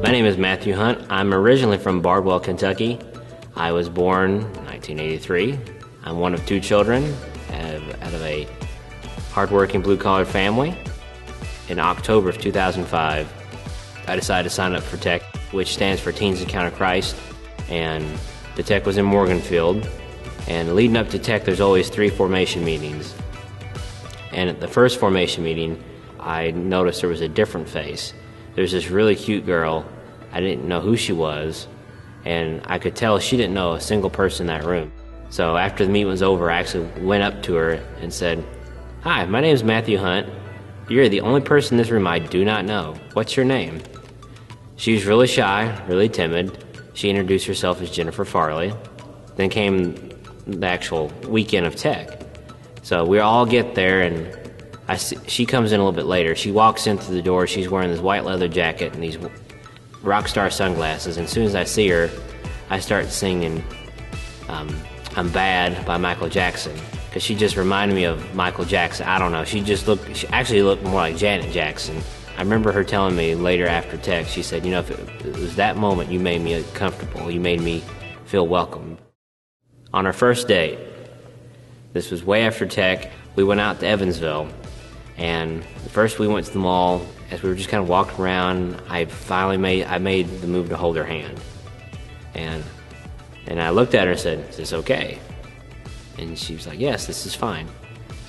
My name is Matthew Hunt. I'm originally from Bardwell, Kentucky. I was born in 1983. I'm one of two children out of a hardworking blue-collar family. In October of 2005, I decided to sign up for TEC, which stands for Teens Encounter Christ, and the TEC was in Morganfield. And leading up to TEC, there's always 3 formation meetings. And at the first formation meeting, I noticed there was a different face. There's this really cute girl. I didn't know who she was, and I could tell she didn't know a single person in that room. So after the meeting was over, I actually went up to her and said, "Hi, my name is Matthew Hunt. You're the only person in this room I do not know. What's your name?" She was really shy, really timid. She introduced herself as Jennifer Farley. Then came the actual weekend of TEC. So we all get there, and she comes in a little bit later. She walks in through the door. She's wearing this white leather jacket and these rock star sunglasses. And as soon as I see her, I start singing "I'm Bad" by Michael Jackson, because she just reminded me of Michael Jackson. I don't know. She actually looked more like Janet Jackson. I remember her telling me later after TEC, she said, if it was that moment, you made me comfortable. You made me feel welcome. On our first date, this was way after TEC, we went out to Evansville. And first we went to the mall. As we were just kind of walking around, I made the move to hold her hand. And I looked at her and said, "Is this okay?" And she was like, "Yes, this is fine."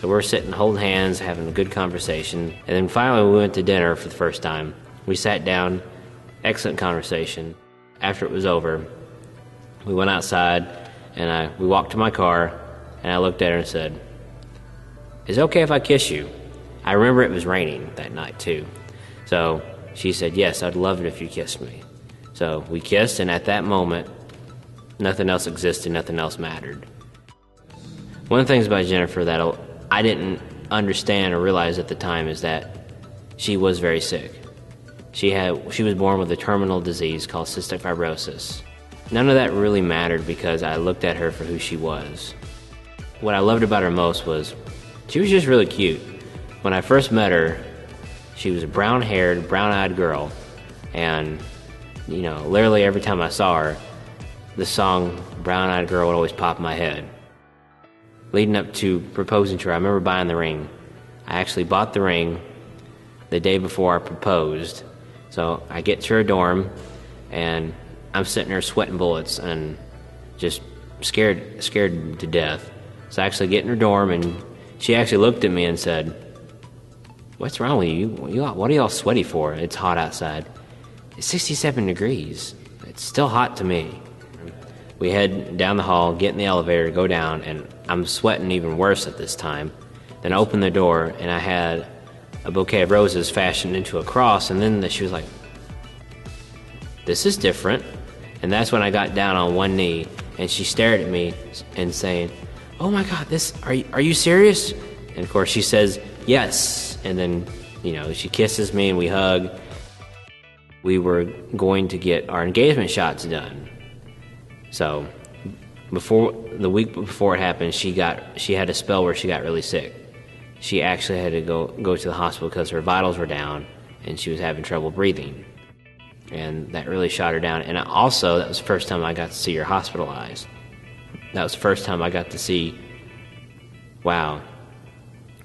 So we're sitting holding hands, having a good conversation. And then finally we went to dinner for the first time. We sat down, excellent conversation. After it was over, we went outside and we walked to my car, and I looked at her and said, "Is it okay if I kiss you?" I remember it was raining that night too. So she said, "Yes, I'd love it if you kissed me." So we kissed, and at that moment, nothing else existed, nothing else mattered. One of the things about Jennifer that I didn't understand or realize at the time is that she was very sick. She was born with a terminal disease called cystic fibrosis. None of that really mattered because I looked at her for who she was. What I loved about her most was she was just really cute. When I first met her, she was a brown-haired, brown-eyed girl, and literally every time I saw her, the song "Brown Eyed Girl" would always pop in my head. Leading up to proposing to her, I remember buying the ring. I actually bought the ring the day before I proposed. So I get to her dorm, and I'm sitting there sweating bullets and just scared to death. So I actually get in her dorm, and she actually looked at me and said, "What's wrong with you? What are y'all sweaty for? It's hot outside." "It's 67 degrees. It's still hot to me." We head down the hall, get in the elevator, go down, and I'm sweating even worse at this time. Then I open the door, and I had a bouquet of roses fashioned into a cross, and then she was like, "This is different." And that's when I got down on one knee, and she stared at me and saying, "Oh my God, are you serious?" And of course she says, "Yes." And then, she kisses me and we hug. We were going to get our engagement shots done. So the week before it happened, she had a spell where she got really sick. She actually had to go to the hospital because her vitals were down and she was having trouble breathing. And that really shot her down. And also, that was the first time I got to see her hospitalized. That was the first time I got to see, wow,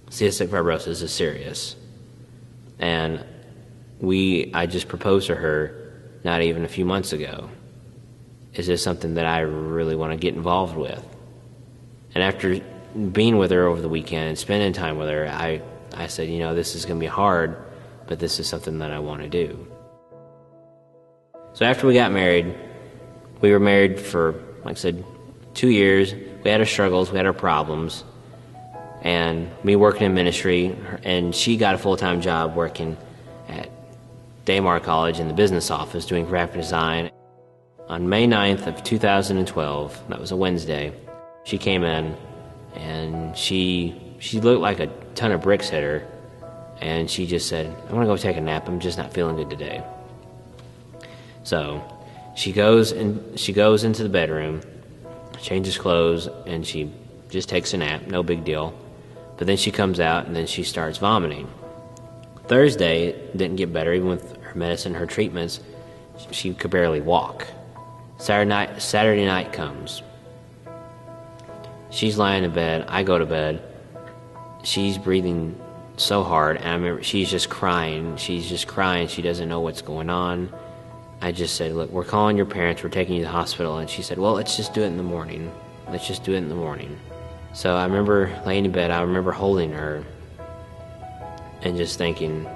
cystic fibrosis is serious. And I just proposed to her not even a few months ago. Is this something that I really want to get involved with? And after being with her over the weekend and spending time with her, I said, this is going to be hard, but this is something that I want to do. So after we got married, we were married for, like I said, 2 years. We had our struggles, we had our problems, and me working in ministry, and she got a full-time job working at Daymar College in the business office doing graphic design. On May 9th of 2012, that was a Wednesday, she came in, and she looked like a ton of bricks hit her, and she just said, "I want to go take a nap, I'm just not feeling good today." So she goes into the bedroom, changes clothes, and she just takes a nap, no big deal. But then she comes out, and then she starts vomiting. Thursday didn't get better, even with her medicine, her treatments. She could barely walk. Saturday night comes. She's lying in bed. I go to bed. She's breathing so hard, and I remember she's just crying. She's just crying. She doesn't know what's going on. I just said, look, we're calling your parents. We're taking you to the hospital. And she said, well, let's just do it in the morning. Let's just do it in the morning. So I remember laying in bed. I remember holding her and just thinking,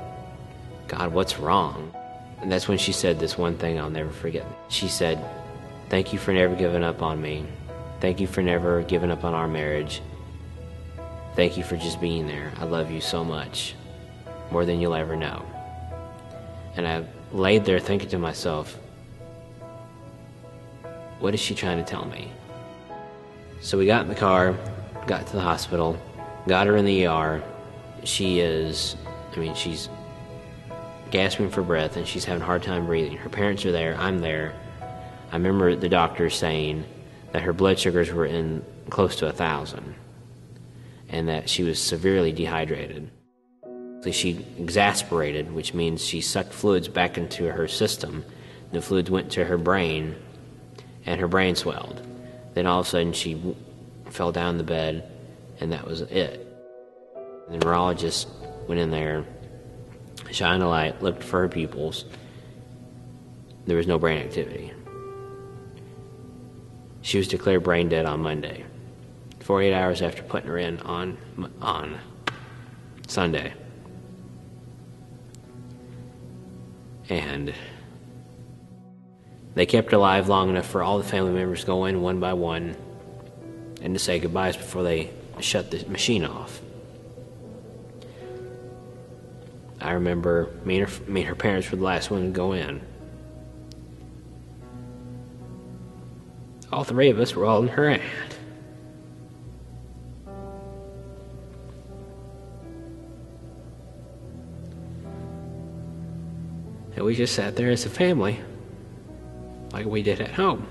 God, what's wrong? And that's when she said this one thing I'll never forget. She said, thank you for never giving up on me. Thank you for never giving up on our marriage. Thank you for just being there. I love you so much, more than you'll ever know. And I laid there thinking to myself, what is she trying to tell me? So we got in the car, got to the hospital, got her in the ER. She's gasping for breath, and she's having a hard time breathing. Her parents are there, I'm there. I remember the doctor saying that her blood sugars were in close to 1,000, and that she was severely dehydrated. So she exasperated, which means she sucked fluids back into her system. The fluids went to her brain, and her brain swelled. Then all of a sudden she fell down the bed, and that was it. The neurologist went in there, shined a light, looked for her pupils. There was no brain activity. She was declared brain dead on Monday, 48 hours after putting her in on Sunday. And they kept her alive long enough for all the family members to go in one by one and to say goodbyes before they shut the machine off. I remember me and her parents were the last one to go in. All three of us were holding her hand. And we just sat there as a family, like we did at home.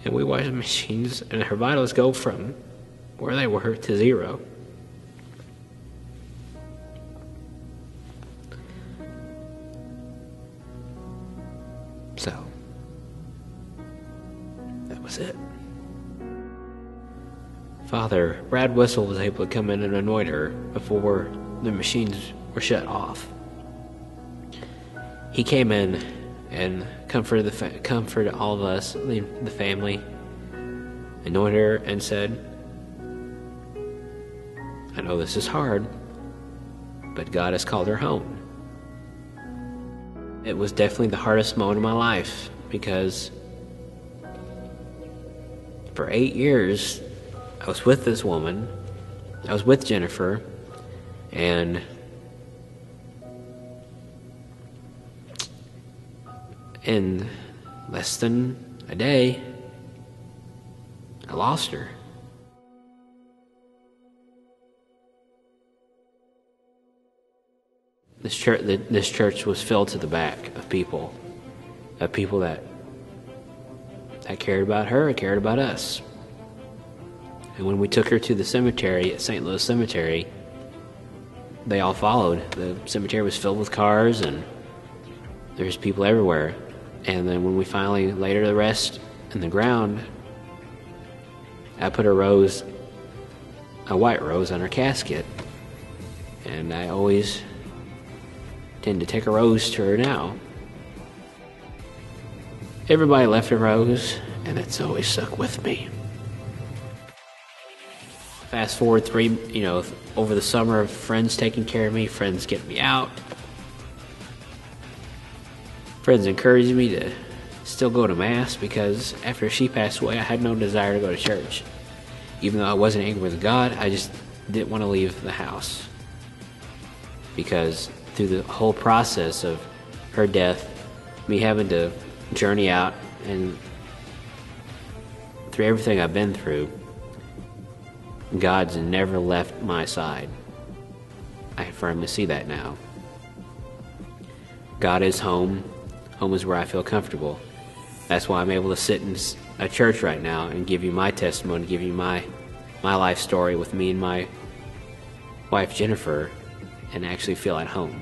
And we watched the machines and her vitals go from where they were to 0. So, that was it. Father Brad Whistle was able to come in and anoint her before the machines were shut off. He came in and comforted all of us, the family, anointed her and said, I know this is hard, but God has called her home. It was definitely the hardest moment of my life, because for 8 years I was with this woman. I was with Jennifer, and in less than a day, I lost her. This church was filled to the back of people that cared about her and cared about us. And when we took her to the cemetery at St. Louis Cemetery, they all followed. The cemetery was filled with cars, and there's people everywhere. And then when we finally laid her to rest in the ground, I put a white rose on her casket. And I always tend to take a rose to her now. Everybody left a rose, and it's always stuck with me. Fast forward over the summer, friends taking care of me, friends getting me out, friends encouraging me to still go to Mass, because after she passed away, I had no desire to go to church. Even though I wasn't angry with God, I just didn't want to leave the house. Because through the whole process of her death, me having to journey out, and through everything I've been through, God's never left my side. I firmly see that now. God is home. Home is where I feel comfortable. That's why I'm able to sit in a church right now and give you my testimony, give you my life story with me and my wife Jennifer, and actually feel at home.